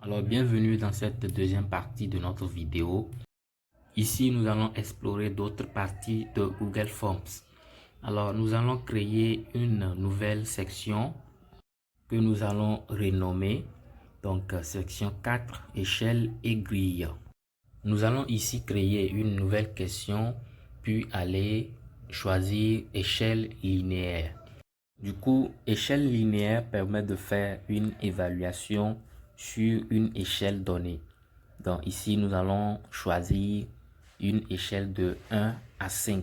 Alors, bienvenue dans cette deuxième partie de notre vidéo. Ici, nous allons explorer d'autres parties de Google Forms. Alors, nous allons créer une nouvelle section que nous allons renommer, donc section 4, échelle et grille. Nous allons ici créer une nouvelle question, puis aller choisir échelle linéaire. Du coup, échelle linéaire permet de faire une évaluation sur une échelle donnée. Donc ici, nous allons choisir une échelle de 1 à 5.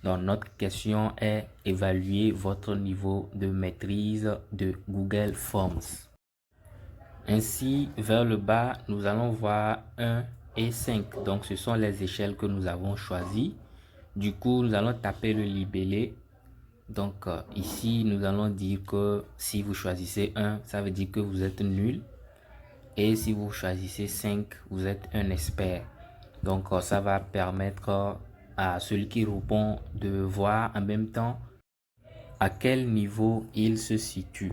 Donc notre question est évaluer votre niveau de maîtrise de Google Forms. Ainsi, vers le bas, nous allons voir 1 et 5. Donc ce sont les échelles que nous avons choisies. Du coup, nous allons taper le libellé. Donc ici, nous allons dire que si vous choisissez 1, ça veut dire que vous êtes nul. Et si vous choisissez 5, vous êtes un expert. Donc ça va permettre à celui qui répond de voir en même temps à quel niveau il se situe.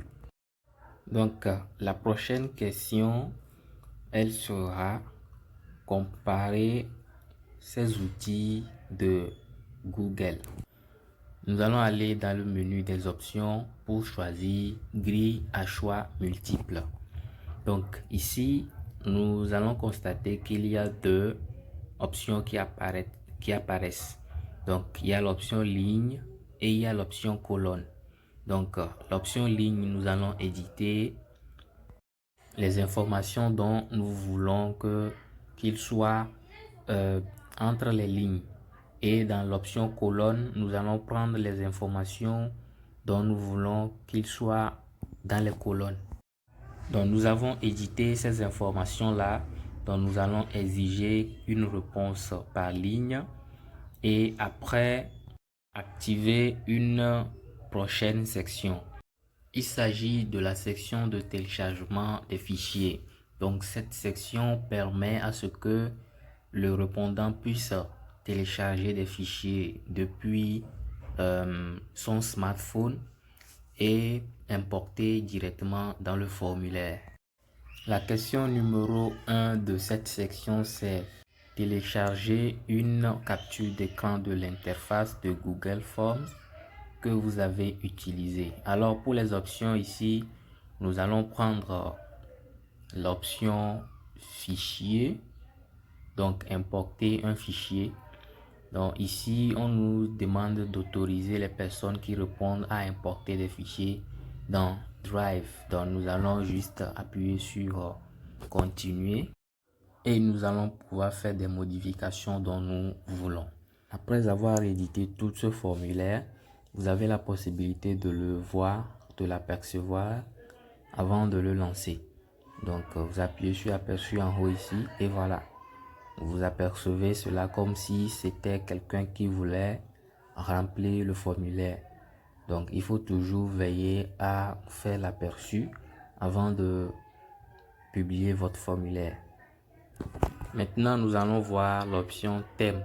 Donc la prochaine question, elle sera comparer ces outils de Google. Nous allons aller dans le menu des options pour choisir grille à choix multiples. Donc ici, nous allons constater qu'il y a deux options qui apparaissent. Donc il y a l'option ligne et il y a l'option colonne. Donc l'option ligne, nous allons éditer les informations dont nous voulons qu'il soit entre les lignes. Et dans l'option colonne, nous allons prendre les informations dont nous voulons qu'ils soient dans les colonnes. Donc nous avons édité ces informations-là, donc nous allons exiger une réponse par ligne et après activer une prochaine section. Il s'agit de la section de téléchargement des fichiers. Donc cette section permet à ce que le répondant puisse télécharger des fichiers depuis son smartphone et importer directement dans le formulaire. La question numéro 1 de cette section, c'est télécharger une capture d'écran de l'interface de Google Forms que vous avez utilisée. Alors pour les options ici, nous allons prendre l'option fichier, donc importer un fichier. Donc ici, on nous demande d'autoriser les personnes qui répondent à importer des fichiers dans Drive. Donc nous allons juste appuyer sur continuer et nous allons pouvoir faire des modifications dont nous voulons. Après avoir édité tout ce formulaire, vous avez la possibilité de le voir, de l'apercevoir avant de le lancer. Donc vous appuyez sur aperçu en haut ici et voilà. Vous apercevez cela comme si c'était quelqu'un qui voulait remplir le formulaire. Donc, il faut toujours veiller à faire l'aperçu avant de publier votre formulaire. Maintenant, nous allons voir l'option thème.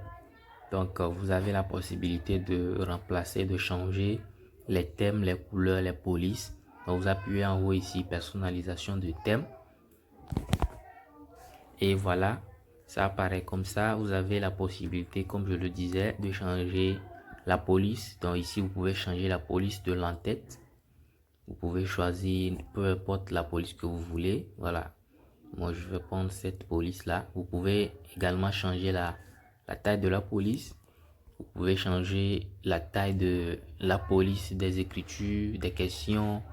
Donc, vous avez la possibilité de remplacer, de changer les thèmes, les couleurs, les polices. Donc, vous appuyez en haut ici, personnalisation de thème. Et voilà. Ça apparaît comme ça. Vous avez la possibilité, comme je le disais, de changer la police. Donc ici, vous pouvez changer la police de l'entête. Vous pouvez choisir peu importe la police que vous voulez. Voilà. Moi, je vais prendre cette police-là. Vous pouvez également changer la taille de la police. Vous pouvez changer la taille de la police des écritures, des questions,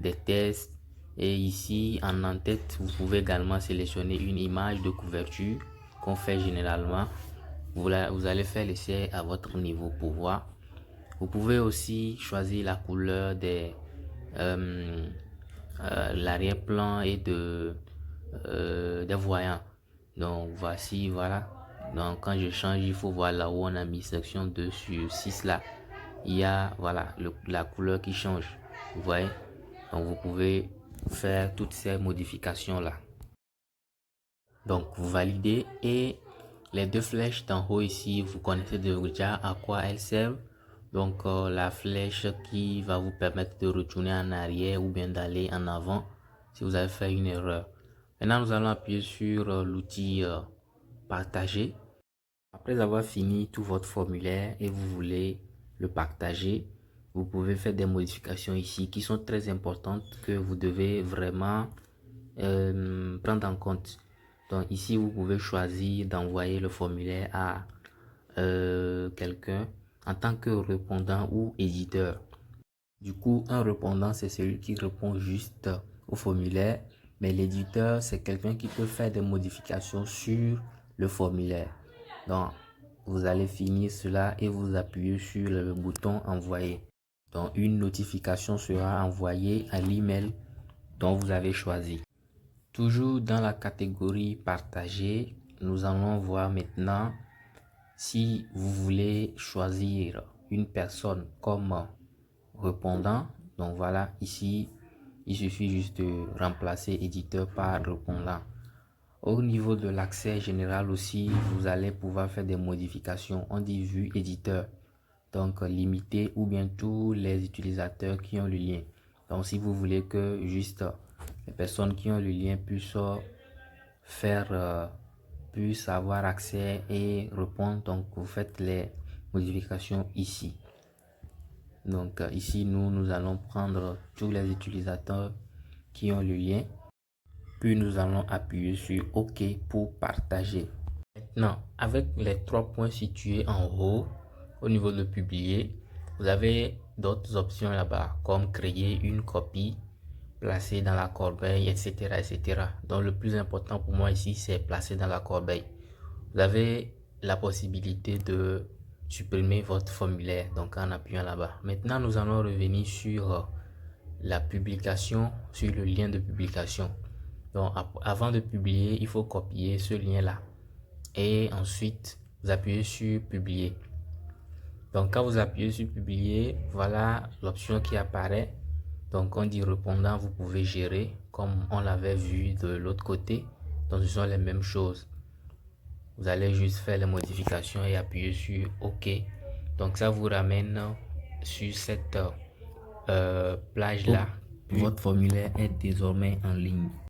des tests. Et ici, en en-tête, vous pouvez également sélectionner une image de couverture qu'on fait généralement. Vous allez faire l'essai à votre niveau pour voir. Vous pouvez aussi choisir la couleur des l'arrière-plan et des voyants. Donc voici, voilà. Donc quand je change, il faut voir là où on a mis section 2 sur 6 là. Il y a voilà la couleur qui change. Vous voyez. Donc vous pouvez faire toutes ces modifications là. Donc vous validez et les deux flèches d'en haut ici, vous connaissez déjà à quoi elles servent. Donc la flèche qui va vous permettre de retourner en arrière ou bien d'aller en avant si vous avez fait une erreur. Maintenant, nous allons appuyer sur l'outil partager. Après avoir fini tout votre formulaire et vous voulez le partager, vous pouvez faire des modifications ici qui sont très importantes que vous devez vraiment prendre en compte. Donc ici, vous pouvez choisir d'envoyer le formulaire à quelqu'un en tant que répondant ou éditeur. Du coup, un répondant, c'est celui qui répond juste au formulaire, mais l'éditeur, c'est quelqu'un qui peut faire des modifications sur le formulaire. Donc, vous allez finir cela et vous appuyez sur le bouton envoyer. Donc, une notification sera envoyée à l'email dont vous avez choisi. Toujours dans la catégorie partager, nous allons voir maintenant si vous voulez choisir une personne comme répondant. Donc voilà, ici, il suffit juste de remplacer éditeur par répondant. Au niveau de l'accès général aussi, vous allez pouvoir faire des modifications. On dit vue éditeur. Donc limiter ou bien tous les utilisateurs qui ont le lien. Donc si vous voulez que juste les personnes qui ont le lien puissent puissent avoir accès et répondre, donc vous faites les modifications ici. Donc ici nous allons prendre tous les utilisateurs qui ont le lien, puis nous allons appuyer sur OK pour partager. Maintenant, avec les 3 points situés en haut au niveau de publier, vous avez d'autres options là-bas comme créer une copie, placer dans la corbeille, etc., etc. Donc le plus important pour moi ici, c'est placer dans la corbeille. Vous avez la possibilité de supprimer votre formulaire, donc en appuyant là-bas. Maintenant, nous allons revenir sur la publication, sur le lien de publication. Donc avant de publier, il faut copier ce lien-là et ensuite vous appuyez sur publier. Donc quand vous appuyez sur publier, voilà l'option qui apparaît. Donc on dit répondant, vous pouvez gérer comme on l'avait vu de l'autre côté. Donc ce sont les mêmes choses. Vous allez juste faire les modifications et appuyer sur OK. Donc ça vous ramène sur cette plage là. Votre formulaire est désormais en ligne.